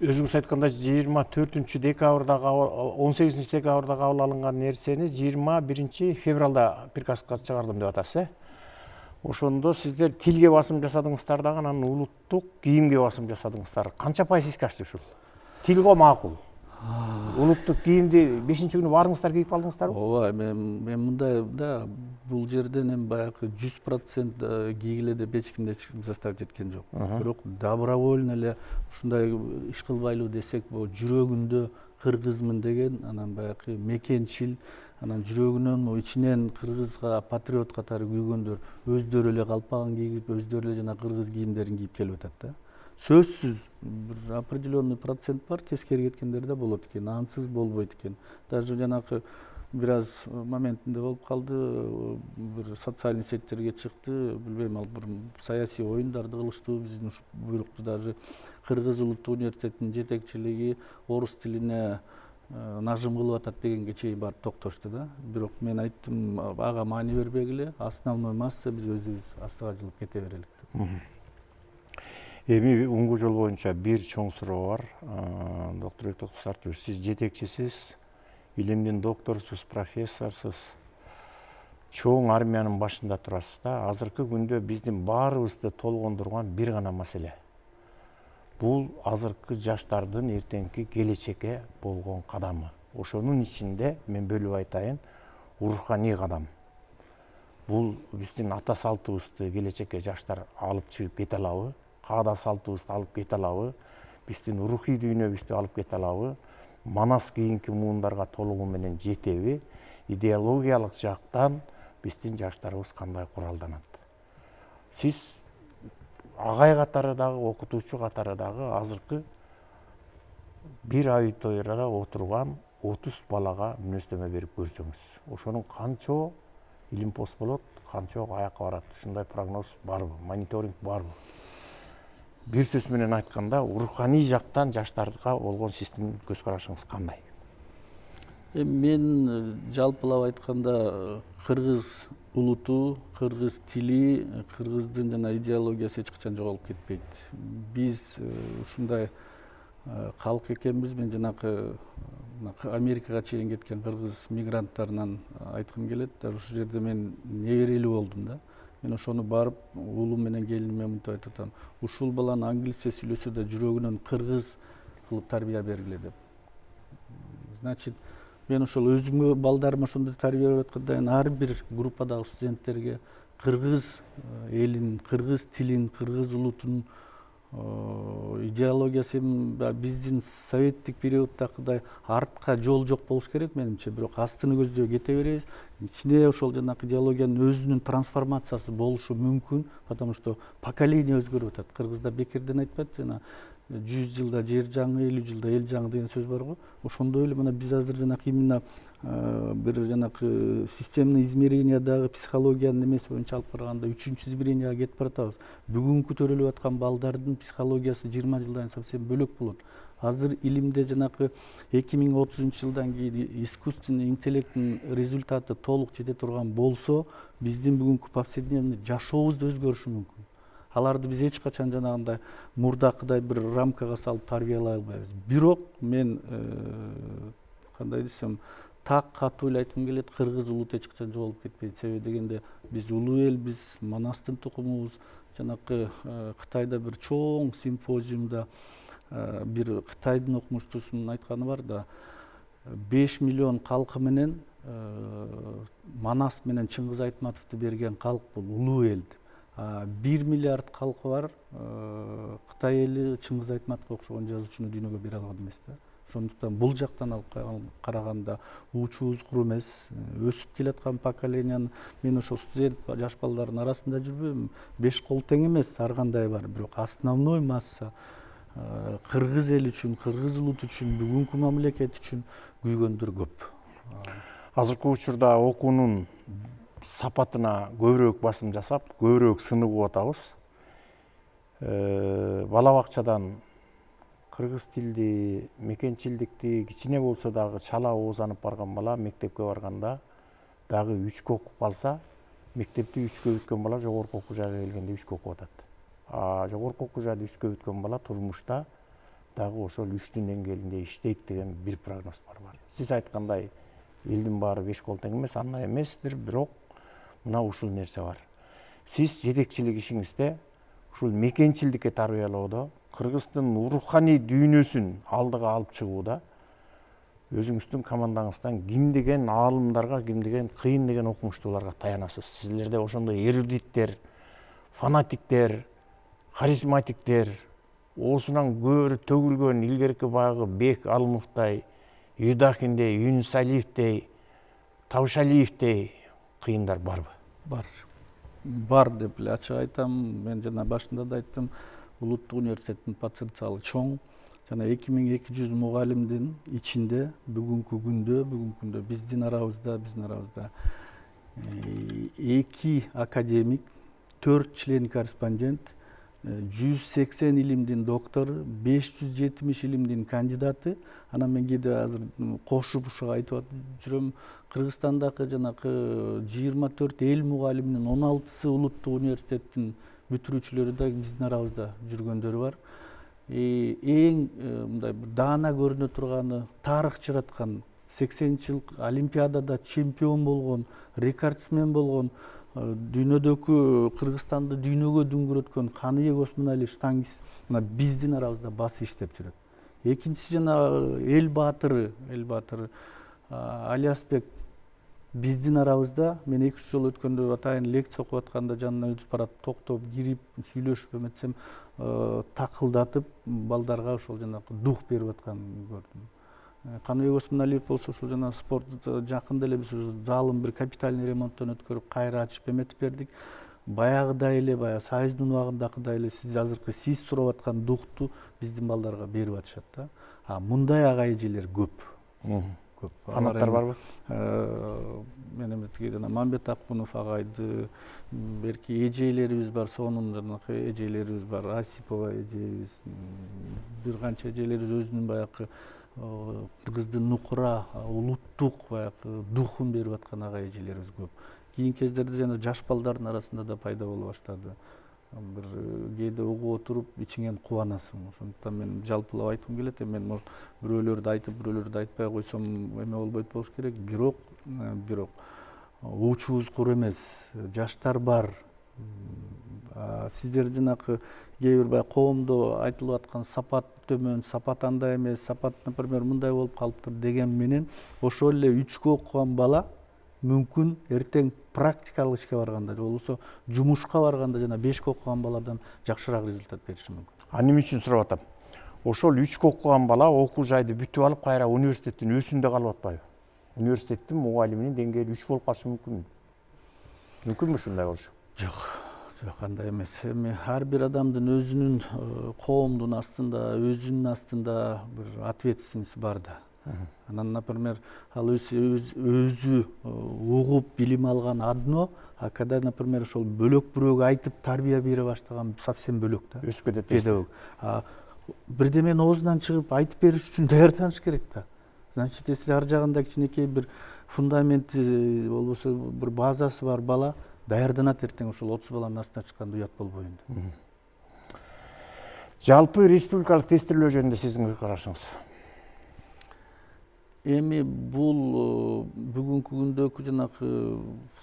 Өзүңүз айткандай 24-декабрда 18-декабрда кабыл алынган нерсени 21-февралда приказга чыгардым деп атасыз, Ошондо сиздер тилге басым жасадыңыздар дагы, анан улуттук кийимге басым жасадыңыздар. Канча пайыз ишке ашты ушул? Тилго макул. Улуттук кийимди 5-күнү барыңыздар кийип калдыңыздарбы? Ооба, мен мындай да бул жерден эми баягы 100% кийгиле деп эч кимде заставить эткен жок. Бирок добровольно эле ушундай иш кылбайлы десек, бул жүрөгүндө кыргызмын деген, анан баягы мекенчил, анан жүрөгүнөн ичинен кыргызга патриот катары күйгөндөр өздөрү эле калпагын кийип, өздөрү эле жана кыргыз кийимдерин кийип келип атат да. Сөзсүз бир определенный процент бар, тескери кеткендер да болот экен, ансыз болбойт экен. Даже жанакы бир аз моментинде болуп калды, бир социальный сеттерге чыкты, билбейм, ал бир саясий оюндарды кылыштуу, биздин ушу буйрукту даже Кыргыз улуттук университетинин жетекчилиги орус тилине нажым кылып атат дегенге чейин барып токтошту да. Бирок мен айттым, ага маани бербегиле, основной масса биз өзүбүз астыга жылып кете берелик деп. Эми уңгу жол боюнча бир чоң суроо бар. Доктор Бекток Сартович, сиз жетекчисиз, илимдин докторусуз, профессорсуз, чоң армиянын башында турасыз да. Азыркы күндө биздин баарыбызды толгондурган бир гана маселе. Бул азыркы жаштардын эртеңки келечекке болгон кадамы. Ошонун ичинде мен бөлүп айтайын, руханий кадам. Бул биздин ата салтыбызды келечекке жаштар алып чыгып кете алабы? Каада салтыбызды алып кете алабы? Биздин рухий дүйнөбүздү алып кете алабы? Манас кийинки муундарга толугу менен жетеби? Идеологиялык жактан биздин жаштарыбыз кандай куралданат? Сиз агай катары дагы, окутуучу катары дагы азыркы бир аудиторияда отурган 30 балага мүнөздөмө берип көрсөңүз, ошонун канчо илимпост болот, канчо аякка барат? Ушундай прогноз барбы? Мониторинг барбы? Бир сөз менен айтканда, руханий жактан жаштарга болгон сиздин көз карашыңыз кандай? Мен жалпылап айтканда кыргыз улуту, кыргыз тили, кыргыздын жана идеологиясы эч качан жоголуп кетпейт. Биз ушундай калк экенбиз. Мен жанакы Америкага чейин кеткен кыргыз мигранттарынан айткым келет. Ушул жерде мен неберелүү болдум да. Мен ошону барып уулум менен келиниме мынтип айтып атам. Ушул баланы англисче сүйлөсө да жүрөгүнөн кыргыз кылып тарбия бергиле деп. Значит, мен ошол өзүмө балдарыма ошондой тарбия берип атканда ар бир группадагы студенттерге кыргыз элин, кыргыз тилин, кыргыз улутун идеологиясын биздин советтик периоддагыдай артка жол жок болуш керек менимче. Бирок астыны көздөй кете беребиз. Ичинде ошол жанакы идеологиянын өзүнүн трансформациясы болушу мүмкүн, потому что поколение өзгөрүп атат. Кыргызда бекерден айтпайт, жана 100 жылда жер жаңы, 50 жылда эл жаңы деген сөз бар го. Ошондой эле мына биз азыр жанакы именно бир жанакы системный измерениядагы психологиянын эмеси боюнча алып караганда 3-чү измеренияга кетип баратабыз. Бүгүнкү төрөлүп аткан балдардын психологиясы 20 жылдан совсем бөлөк болот. Азыр илимде жанакы 2030 жылдан кийин искусственный интеллекттин результаты толук жете турган болсо, биздин бүгүнкү повседневный жашообуз да өзгөрүшү мүмкүн. Аларды биз эч качан жанагындай мурдакыдай бир рамкага салып тарбиялай албайбыз. Бирок мен кандай десем, так катуу эле айткым келет, кыргыз улуту эч качан жоголуп кетпейт. Себеби дегенде биз улуу элбиз, манастын тукумубуз. Жанакы Кытайда бир чоң симпозиумда бир Кытайдын окумуштусунун айтканы бар да, 5 миллион калкы менен Манас менен Чыңгыз Айтматовду берген калк бул улуу эл. 1 миллиард калкы бар. Кытай эли Чыңгыз Айтматовго окшогон жазуучуну дүйнөгө бере алган эмес да. Ошондуктан бул жактан алып караганда уучубуз куру эмес. Өсүп келаткан поколениянын, мен ошол студент жаш балдардын арасында жүрбөйм. 5 кол тең эмес, ар кандай бар. Бирок основной масса кыргыз эли үчүн, кыргыз улуту үчүн, бүгүнкү мамлекет үчүн күйгөндөр көп. Азыркы учурда окуунун сапатына көбүрөөк басым жасап, көбүрөөк сыныгып атабыз. Бала бакчадан кыргыз тилди, мекенчилдикти кичине болсо дагы чала оозанып барган бала мектепке барганда дагы 3-кө окуп калса, мектепти 3-кө бүткөн бала жогорку окуу жайга келгенде 3-кө окуп атат. Жогорку окуу жайды 3-кө бүткөн бала турмушта дагы ошол 3-түн деңгээлинде иштейт деген бир прогноз бар. Сиз айткандай, элдин баары 5 кол тең эмес, андай эместир, бирок мына ушул нерсе бар. Сиз жетекчилик ишиңизде ушул мекенчилдикке тарбиялоодо, кыргыздын руханий дүйнөсүн алдыга алып чыгууда өзүңүздүн командаңыздан кимдеген аалымдарга, кимдеген кыйын деген окумуштууларга таянасыз. Силерде ошондой эрудиттер, фанатиктер, харизматиктер, оосунан көөрү төгүлгөн илгерки баягы Бек Алымовдой, Юдахиндей, Юнус Алиевдей, Табышалиевдей кыйындар барбы? Бар деп эле ачык айтам. Мен жана башында да айттым, улуттук университеттин потенциалы чоң. Жана 2200 мугалимдин ичинде бүгүнкү күндө биздин арабызда 2 академик, 4 член корреспондент, 180 илимдин доктору, 570 илимдин кандидаты. Анан мен кээде азыр кошуп ушуга айтып жүрөм, Кыргызстандагы жанакы 24 эл мугалиминин 16сы улуттук университеттин бүтүрүүчүлөрү да биздин арабызда жүргөндөрү бар. Эң мындай бир даана көрүнө турганы, тарых жараткан, 80-жыл Олимпиадада чемпион болгон, рекордсмен болгон, дүйнөдөгү Кыргызстанды дүйнөгө дүңгүрөткөн Каныбек Осмоналиев штангист мына биздин арабызда басы иштеп жүрөт. Экинчиси жана эл баатыры Алиасбек биздин арабызда. Мен 2-3 жол өткөндө атайын лекция окуп атканда жанына өтүп барат, токтоп, кирип, сүйлөшүп эметсем, такылдатып балдарга ошол жанакы дух берип атканын көрдүм. Каныбек Осмоналиев болсо ошол жана спорт жакында эле биз залын бир капитальный ремонттон өткөрүп кайра ачып эметип бердик. Баягыдай эле, баягы Союздун убагындагыдай эле азыркы сиз сурап аткан духту биздин балдарга берип атышат да. Мындай ага эжелер көп. Фанаттар барбы? Мен эметиги жана Мамбет Акунов агайды, берки эжелерибиз бар, сонун жанакы эжелерибиз бар, Асипова эжебиз, бир канча эжелерибиз өзүнүн баягы кыргыздын нукура, улуттук баягы духун берип аткан ага эжелерибиз көп. Кийинки кездерде жана жаш балдардын арасында да пайда боло баштады. бир кээде угуп отуруп ичиңен кубанасың. Ошондуктан мен жалпылап айткым келет. Мен может бирөөлөрдү айтып, бирөөлөрдү айтпай койсом эме болбойт болуш керек. Бирок учубуз кур эмес, жаштар бар. Сиздер жанакы кээ бир баягы коомдо айтылып аткан сапат төмөн, сапат андай эмес, сапат, например, мындай болуп калыптыр деген менен ошол эле 3-кө окуган бала мүмкүн эртең практикалык ишке барганда же болбосо жумушка барганда жана 5-кө окуган баладан жакшыраак результат бериши мүмкүн. Эмне үчүн сурап атам? Ошол 3-кө окуган бала окуу жайды бүтүп алып кайра университеттин өзүндө калып атпайбы? Университеттин мугалиминин деңгээли 3 болуп калышы мүмкүнбү? Мүмкүнбү ушундай болушу? Жок, андай эмес. Эми ар бир адамдын өзүнүн коомдун астында, өзүнүн астында бир ответственность бар да. Анан, например, ал өзү угуп билим алган одно, а когда, например, ошол бөлөк бирөөгө айтып тарбия бере баштаган совсем бөлөк да. Өскөдө педагог. Бирдеменин оозунан чыгып айтып бериш үчүн даярданыш керек да. Значит, если ар жагында кичинекей бир фундаменти болбосо бир базасы бар бала даярданат эртең ошол 30 баланын астына чыкканда уят болбой энди. Жалпы республикалык тестирлөө жөнүндө сиздин ой карашыңыз? Эми бул бүгүнкү күндөгү жанакы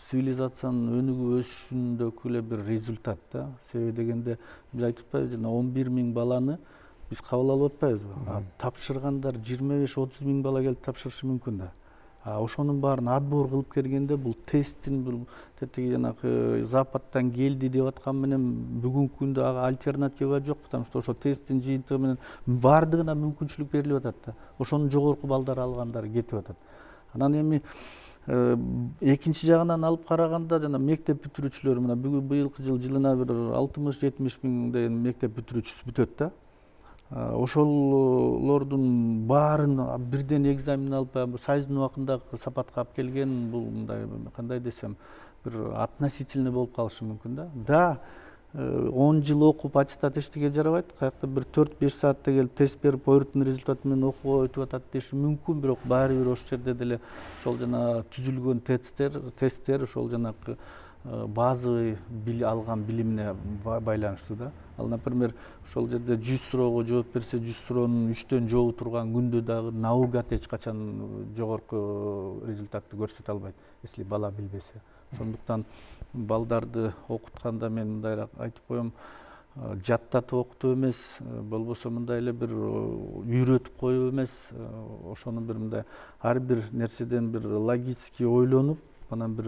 цивилизациянын өнүгүп өсүшүндөгү эле бир результат да. Себеби дегенде биз айтып атпайбызбы, жана 11 000 баланы биз кабыл алып атпайбызбы? Тапшыргандар 25-30 000 бала келип тапшырышы мүмкүн да. Ошонун баарын отбор кылып келгенде бул тесттин бул тетиги жанакы Западтан келди деп аткан менен бүгүнкү күндө ага альтернатива жок, потому что ошо тесттин жыйынтыгы менен баардыгына мүмкүнчүлүк берилип атат да. Ошонун жогорку балдар алгандар кетип атат. Анан эми экинчи жагынан алып караганда жана мектеп бүтүрүүчүлөр мына быйылкы жылына бир 60-70 миңдей мектеп бүтүрүүчүсү бүтөт да. Ошолордун баарын бирден экзамен алып союздун убагында сапатка алып келген бул мындай кандай десем бир относительный болуп калышы мүмкүн да. Да, 10 жыл окуп аттестат эчтеге жарабайт, каякта бир 4-5 саатта келип тест берип ойруттун результаты менен окууга өтүп атат деши мүмкүн, бирок баары бир ошол жерде деле ошол жана түзүлгөн тесттер ошол жанакы базовый алган билимине байланыштуу да. Ал, например, ошол жерде 100 суроого жооп берсе, 100 суроонун 3төн жообу турган күндө дагы наугат эч качан жогорку результатты көрсөтө албайт, если бала билбесе. Ошондуктан балдарды окутканда мен мындайраак айтып коем, жаттатып окутуу эмес, болбосо мындай эле бир үйрөтүп коюу эмес, ошону бир мындай ар бир нерседен бир логически ойлонуп, анан бир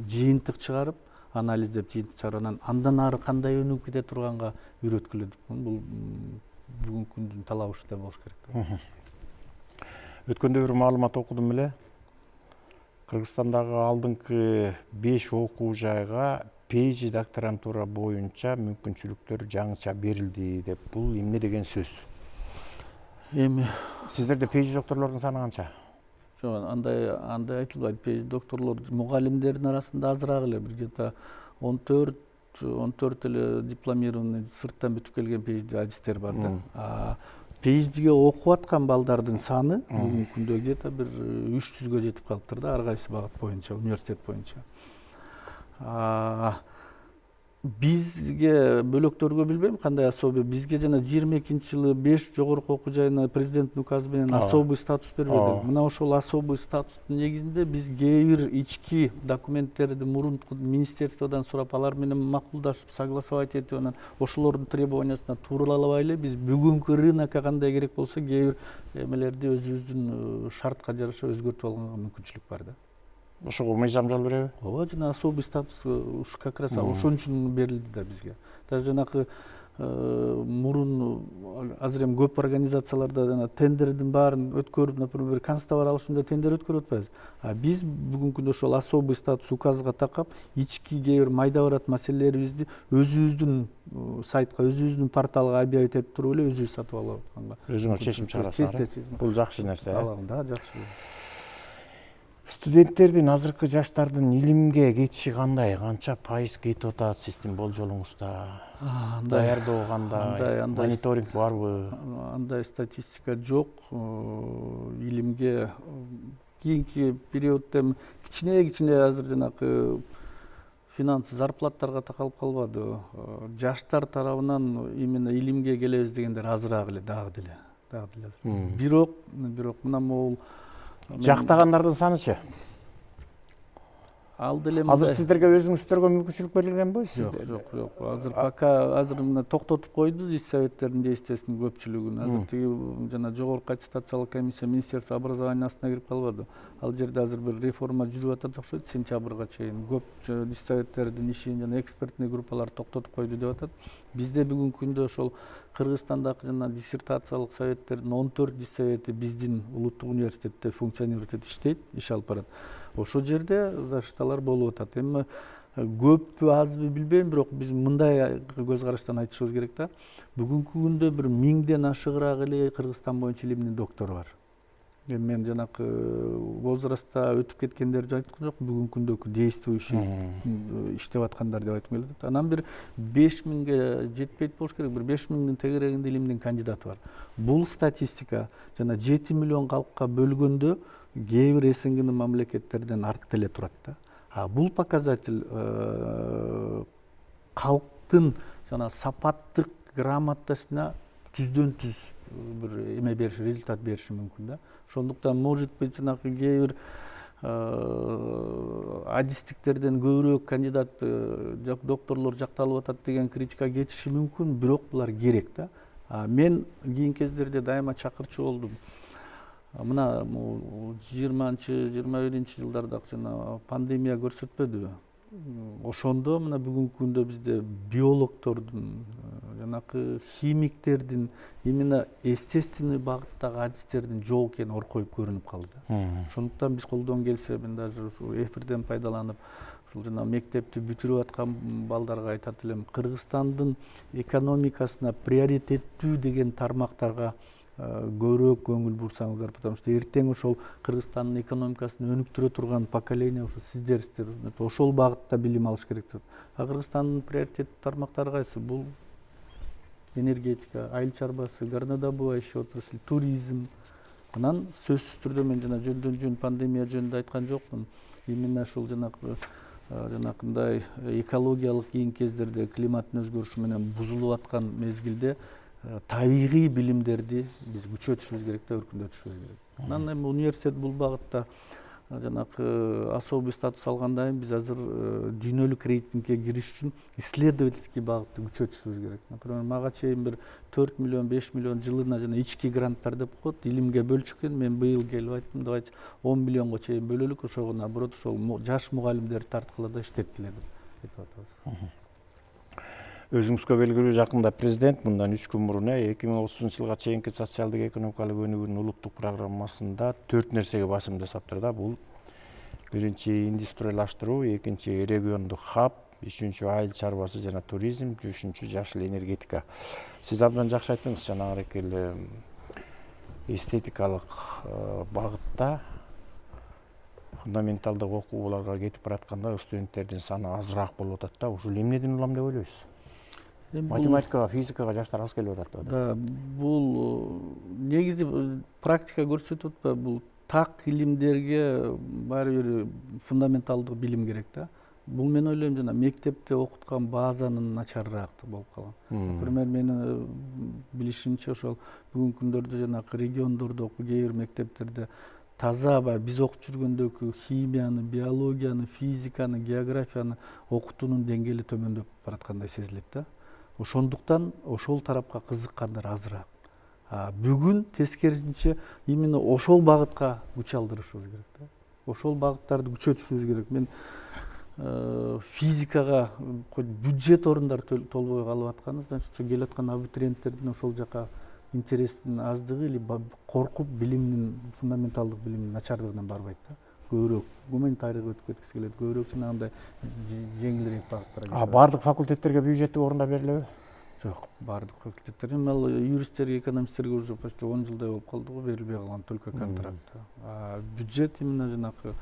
жыйынтык чыгарып, анализдеп жыйынтык чыгарып, андан ары кандай өнүгүп кете турганга үйрөткүлө деп коем. Бул бүгүнкү күндүн талабы ушундай болуш керек. Өткөндө бир маалымат окудум эле. Кыргызстандагы алдыңкы 5 окуу жайга PhD докторантура боюнча мүмкүнчүлүктөр жаңыча берилди деп. Бул эмне деген сөз? Эми сиздерде PhD докторлордун саны канча? Жок, андай айтылбайт. PhD докторлор мугалимдердин арасында азыраак эле, бир где-то 14 эле дипломированный сырттан бүтүп келген PhD адистер бар да. PhD'ге окуп аткан балдардын саны бүгүнкү күндө где-то бир 300гө жетип калыптыр да, ар кайсы багыт боюнча, университет боюнча. Бизге бөлөктөргө билбейм кандай особый, бизге жана 22-жылы 5 жогорку окуу жайына президенттин указы менен особый статус берилди. Мына ошол особый статустун негизинде биз кээ бир ички документтерди мурунку министерстводон сурап, алар менен макулдашып, согласовать этип, анан ошолордун требованиясына тууралабай эле биз бүгүнкү рынокко кандай керек болсо кээ бир эмелерди өзүбүздүн шартка жараша өзгөртүп алганга мүмкүнчүлүк бар да. Ошого мыйзам жол береби? Ооба, жана особый статус ушу как раз ошон үчүн берилди да бизге. Даже жанакы мурун азыр эми көп организацияларда жана тендердин баарын өткөрүп, например, констовар алышында тендер өткөрүп атпайбыз. Биз бүгүнкү күндө ошол особый статус указга такап, ички кээ бир майда барат маселелерибизди өзүбүздүн сайтка, өзүбүздүн порталга объявить этип туруп эле өзүбүз сатып алып атканга. Өзүңөр чечим чыгарасыздар. Бул жакшы нерсе. Да, жакшы. Студенттердин, азыркы жаштардын илимге кетиши кандай? Канча пайыз кетип атат сиздин болжолуңузда? Даярдоо кандай? Мониторинг барбы? Андай статистика жок. Илимге кийинки периоддо кичине азыр жанакы финансы зарплаттарга такалып калбады. Жаштар тарабынан именно илимге келебиз дегендер азыраак эле дагы деле. Бирок мына могул жактагандардын санычы ал деле азыр сиздерге өзүңүздөргө мүмкүнчүлүк берилгенби? Жок. Азыр мына токтотуп койду советтердин действиесинин көпчүлүгүн. Азыр тиги жана жогорку аттестациялык комиссия Министерство образованиясына кирип калбады. Ал жерде азыр бир реформа жүрүп атат окшойт. Сентябрга чейин көп советтердин ишин жана экспертный группалар токтотуп койду деп атат. Бизде бүгүнкү күндө ошол Кыргызстандагы жана диссертациялык советтердин 14 совети биздин улуттук университетте функционирует этип иштейт, иш алып барат. Ошол жерде зашталар болуп атат. Эми көппү азбы билбейм, бирок биз мындай көз караштан айтышыбыз керек да. Бүгүнкү күндө бир 1000ден ашыгыраак эле Кыргызстан боюнча илимдин доктору бар. Эми мен жанакы возрастта өтүп кеткендерди айткым жок, бүгүнкү күндөгү действующий иштеп аткандар деп айткым келет. Анан бир 5000ге жетпейт болуш керек, бир 5000дин тегерегинде илимдин кандидаты бар. Бул статистика жана 7 миллион калкка бөлгөндө кээ бир СНГнын мамлекеттерден артта эле турат да. Бул показатель калктын жана сапаттык грамотасына түздөн түз бир эме бериши, результат бериши мүмкүн да. Ошондуктан может быть жанагы кээ бир адистиктерден көбүрөөк кандидат докторлор жакталып атат деген критика кетиши мүмкүн, бирок булар керек да. Мен кийинки кездерде дайыма чакырчу болдум. Мына 20-21 жылдарда жана пандемия көрсөтпөдүбү? Ошондо мына бүгүнкү күндө бизде биологдордун, жанакы химиктердин, именно естественный багыттагы адистердин жок экени оркоюп көрүнүп калды. Ошондуктан биз колдон келсе, мен даже ушул эфирден пайдаланып, ушул жана мектепти бүтүрүп аткан балдарга айтат элем, Кыргызстандын экономикасына приоритеттүү деген тармактарга көбүрөөк көңүл бурсаңыздар, потому что эртең ошол Кыргызстандын экономикасын өнүктүрө турган поколение ошо сиздерсиздер. Ошол багытта билим алыш керек деп. Кыргызстандын приоритеттүү тармактары кайсы? Бул энергетика, айыл чарбасы, горнодобывающий отрасль, туризм. Анан сөзсүз түрдө мен жана жөн пандемия жөнүндө айткан жокмун. Именно ушул жанакындай экологиялык кийинки кездерде климаттын өзгөрүшү менен бузулуп аткан мезгилде табигый билимдерди биз күчөтүшүбүз керек да, өркүндөтүшүбүз керек. Анан эми университет бул багытта жанакы особый статус алгандан кийин биз азыр дүйнөлүк рейтингге кириш үчүн исследовательский багытты күчөтүшүбүз керек. Например, мага чейин бир 4 миллион, 5 миллион жылына жана ички гранттар деп коет, илимге бөлчүккен. Мен быйыл келип айттым, давайте 10 миллионго чейин бөлөлүк, ошого наоборот ошол жаш мугалимдерди тарткыла да иштеткиле деп айтып атабыз. Өзүңүзгө белгилүү жакында президент мындан 3 күн мурун 2030 жылга чейинки социалдык экономикалык өнүгүүнүн улуттук программасында 4 нерсеге басым жасап тур да. Бул биринчи индустриялаштыруу, экинчи региондук хаб, үчүнчү айыл чарбасы жана туризм, үчүнчү жашыл энергетика. Сиз абдан жакшы айттыңыз, жанагы эле эстетикалык багытта фундаменталдык окууларга кетип баратканда студенттердин саны азыраак болуп атат да. Ушул эмнеден улам деп ойлойсуз? Математикага, физикага жаштар аз келип атат да. Да, бул негизи практика көрсөтүп атпайбы, бул так илимдерге баары бир фундаменталдык билим керек да. Бул мен ойлойм жана мектепте окуткан базанын начарыраак болуп калган. Например, менин билишимче ошол бүгүнкү күндөрдө жанакы региондордогу кээ бир мектептерде таза биз окуп жүргөндөгү химияны, биологияны, физиканы, географияны окутуунун деңгээли төмөндөп бараткандай сезилет да. Ошондуктан ошол тарапка кызыккандар азыраак. Бүгүн тескерисинче именно ошол багытка күч алдырышыбыз керек да. Ошол багыттарды күчөтүшүбүз керек. Мен физикага бюджет орундар толбой калып атканы, значит, келип аткан абитуриенттердин ошол жака интересинин аздыгы или коркуп билимдин, фундаменталдык билимдин начардыгынан барбайт да. Көбүрөөк гуманитарийге өтүп кеткиси келет, көбүрөөк жанагындай жеңилирээк багыттарга. Бардык факультеттерге бюджеттик орундар берилеби? Жок, бардык факультеттерге. Эми ал юристтерге, экономисттерге уже почти 10 жылдай болуп калды го, берилбей калган, только контракт. Бюджет именно жанакы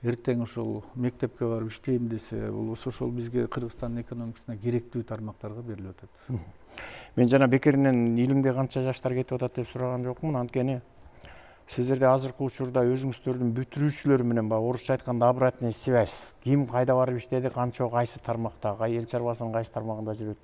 эртең ошол мектепке барып иштейм десе, бул ошол бизге Кыргызстандын экономикасына керектүү тармактарга берилип атат. Мен жана бекеринен илимге канча жаштар кетип атат деп сураган жокмун, анткени Сиздерде азыркы учурда өзүңүздөрдүн бүтүрүүчүлөр менен баягы орусча айтканда обратная связь, ким кайда барып иштеди, канча кайсы тармакта, эл чарбасынын кайсы тармагында жүрөт,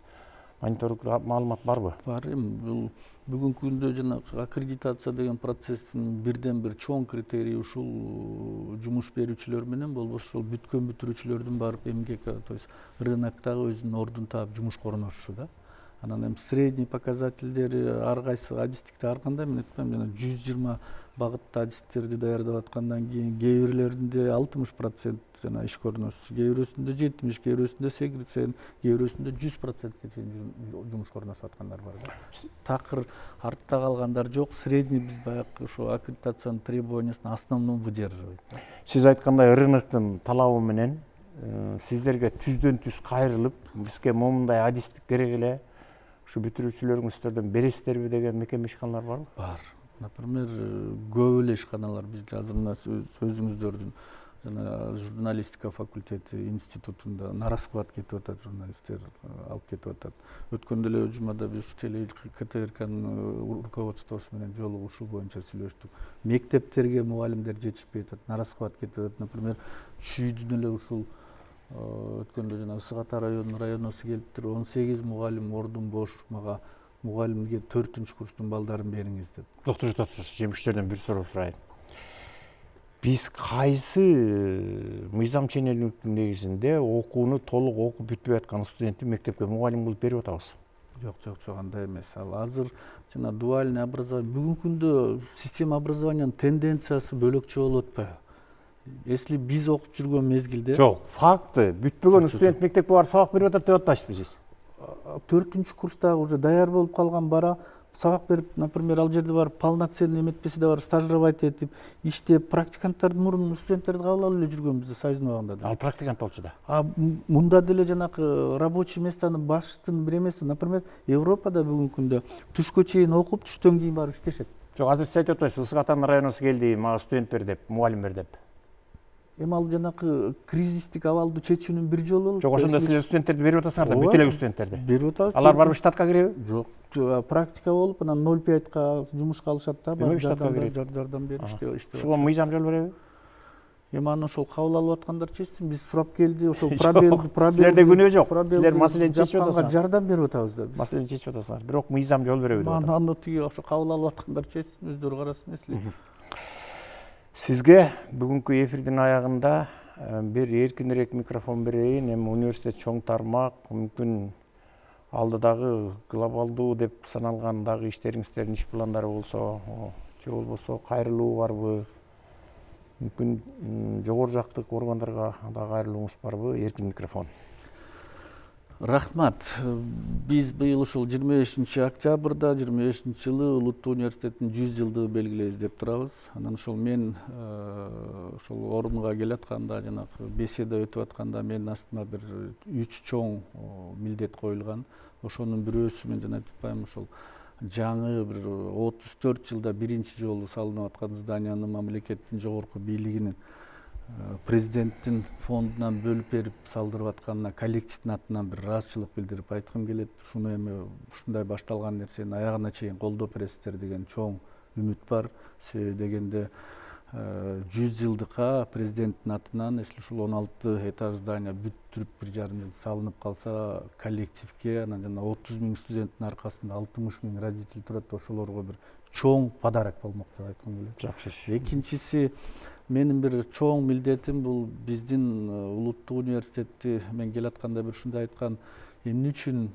мониторинг маалымат барбы? Бар. Бул бүгүнкү күндө жанагы аккредитация деген процесстин бирден бир чоң критерийи ушул жумуш берүүчүлөр менен болбосо ошол бүткөн бүтүрүүчүлөрдүн барып эмгек, то есть рыноктогу өзүнүн ордун таап жумушка орношушу да. Анан эми средний показательдери ар кайсы адистикте ар кандай, мен айтпайм, жана 120 багытта адисттерди даярдап аткандан кийин кээ бирлеринде 60% жана ишке орношушу, кээ бирөөсүндө 70, кээ бирөөсүндө 80, кээ бирөөсүндө 100%ке чейин жумушка орношуп аткандар бар да. Такыр артта калгандар жок. Средний биз баягы ошо аккредитациянын требованиясын основном выдерживает. Сиз айткандай рыноктун талабы менен сиздерге түздөн түз кайрылып, бизге момундай адистик керек эле, ушу бүтүрүүчүлөрүңүздөрдөн бересиздерби деген мекеме ишканалар барбы? Бар. Например, көп эле ишканалар бизде азыр мына өзүңүздөрдүн жана журналистика факультети институтунда на расхват кетип атат, журналисттер алып кетип атат. Өткөндө эле жумада биз ушу КТРКнын руководствосу менен жолугуп ушул боюнча сүйлөштүк. Мектептерге мугалимдер жетишпей атат, на расхват кетип атат. Например, чүйдүн эле ушул өткөндө жана Ысык Ата районунун районоосу келиптир, 18 мугалим ордун бош, мага мугалимге 4-курстун балдарын бериңиз деп. Доктор жемиштерден бир суроо сурайын. Биз кайсы мыйзам ченемдүүлүктүн негизинде окууну толук окуп бүтпөй аткан студентти мектепке мугалим кылып берип атабыз? Жок, андай эмес. Ал азыр жана дуальный образование, бүгүнкү күндө система образованиянын тенденциясы бөлөкчө болуп атпайбы? Если биз окуп жүргөн мезгилде Жок, факты бүтпөгөн студент мектепке барып сабак берип атат деп атпайсызбы сиз? 4-курстагы уже даяр болуп калган бара сабак берип, например, ал жерде барып полноценный эметпесе да барып стажировать этип, иштеп, практиканттарды мурун студенттерди кабыл алып эле жүргөнбүз да союздун убагында да. Ал практикант болчу да. Мында деле жанакы рабочий местаны баштын бир эмеси, например, Европада бүгүнкү күндө түшкө чейин окуп, түштөн кийин барып иштешет. Жок, азыр сиз айтып атпайсызбы, Ысык Атанын районоосу келди, мага студент бер деп, мугалим бер деп. Эми ал жанакы кризистик абалды чечүүнүн бир жолу болуп. Жок, ошондо силер студенттерди берип атасыңар да, бүт эле студенттерди. Берип атабыз. Алар барып штатка киреби? Жок, практика болуп, анан 0,5 жумушка алышат да, барып штатка кирет. жардам берип иштеп. Ушуга мыйзам жол береби? Эми аны ошол кабыл алып аткандар чечсин, биз сурап келди, ошол пробел. Силерде күнөө жок. Силер маселени чечип атасыңар. Жардам берип атабыз да биз. Маселени чечип атасыңар, бирок мыйзам жол береби деп атат. Аны тиги ошо кабыл алып аткандар чечсин, өздөрү карасын эсли. Сизге бүгүнкү эфирдин аягында бир эркинирээк микрофон берейин. Эми университет чоң тармак, мүмкүн алдыдагы глобалдуу деп саналган дагы иштериңиздердин иш пландары болсо, же болбосо кайрылуу барбы? Мүмкүн жогору жактык органдарга да кайрылууңуз барбы? Эркин микрофон. Рахмат. Биз быйыл ушул 25-октябрда 25-жылы Улуттуу университеттин 100 жылдыгы белгилейбиз деп турабыз. Анан ошол мен ошол орунга келатканда, жанагы беседа өтүп атканда менин астыма бир 3 чоң милдет коюлган. Ошонун бирөөсү, мен жана айтып атпаймынбы, ошол жаңы бир 34 жылда биринчи жолу салынып аткан зданияны мамлекеттин жогорку бийлигинин президенттин фондунан бөлүп берип салдырып атканына коллективдин атынан бир ыраазычылык билдирип айткым келет. Ушуну эми ушундай башталган нерсени аягына чейин колдоп бересиздер деген чоң үмүт бар. Себеби дегенде 100 жылдыкка президенттин атынан, если ушул 16 этаж здания бүттүрүп 1,5 жыл салынып калса, коллективге, анан жана 30 000 студенттин аркасында 60 000 родитель турат, ошолорго бир чоң подарок болмок деп айткым келет. Жакшы. Экинчиси, менин бир чоң милдетим бул биздин Улуттуу университетти, мен келатканда бир ушундай айткан, эмне үчүн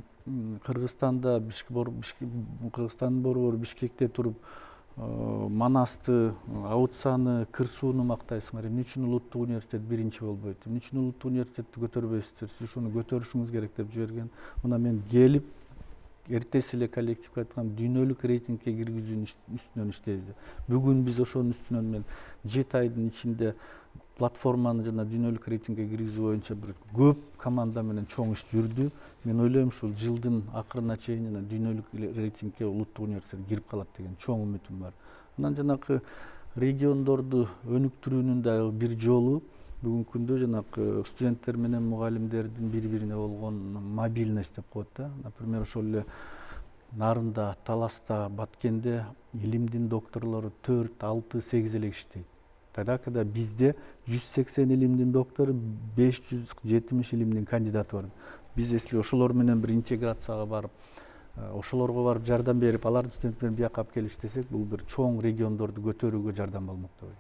Кыргызстанда Кыргызстандын борбору Бишкекте туруп Манасты, Аутсаны, Кыр сууну мактайсыңар, эмне үчүн Улуттуу университет биринчи болбойт, эмне үчүн Улуттуу университетти көтөрбөйсүздөр, сиз ушуну көтөрүшүңүз керек деп жиберген. Мына мен келип эртеси эле коллективге айткам, дүйнөлүк рейтингке киргизүүнүн үстүнөн иштейбиз деп. Бүгүн биз ошонун үстүнөн мен 7 айдын ичинде платформаны жана дүйнөлүк рейтингке киргизүү боюнча бир көп команда менен чоң иш жүрдү. Мен ойлойм, ушул жылдын акырына чейин жана дүйнөлүк рейтингке Улуттуу университет кирип калат деген чоң үмүтүм бар. Анан жанакы региондорду өнүктүрүүнүн дагы бир жолу бүгүнкү күндө жанакы студенттер менен мугалимдердин бири-бирине болгон мобильность деп коет да. Например, ошол эле Нарында, Таласта, Баткенде илимдин докторлору 4, 6, 8 эле иштейт. Тогда бизде 180 илимдин доктору, 570 илимдин кандидаты бар. Биз если ошолор менен бир интеграцияга барып, ошолорго барып жардам берип, алардын студенттерин бияка алып келип иштесек, бул бир чоң региондорду көтөрүүгө жардам болмок деп ойлойм.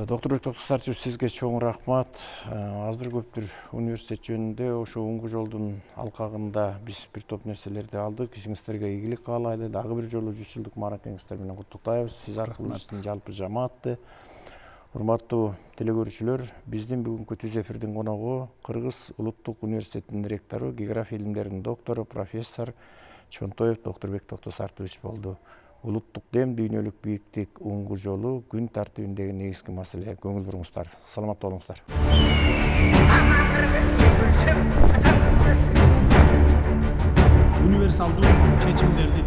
Доктор Бектоктур Сарчев, сизге чоң рахмат. Аздыр көптүр университет жөнүндө ошо Уңгу жолдун алкагында биз бир топ нерселерди алдык. Ишиңиздерге ийгилик каалайлы. Дагы бир жолу 100 жылдык мааракеңиздер менен куттуктайбыз. Сиз аркылуу биздин жалпы жамаатты. Урматтуу телекөрүүчүлөр, биздин бүгүнкү түз эфирдин коногу Кыргыз Улуттук университетинин ректору, география илимдеринин доктору, профессор Чонтоев доктор Бектоктур Сартович болду. Улуттук дем, дүйнөлүк бийиктик, Уңгу жолу күн тартибиндеги негизги маселе. Көңүл буруңуздар. Саламатта болуңуздар. Универсалдуу чечимдерди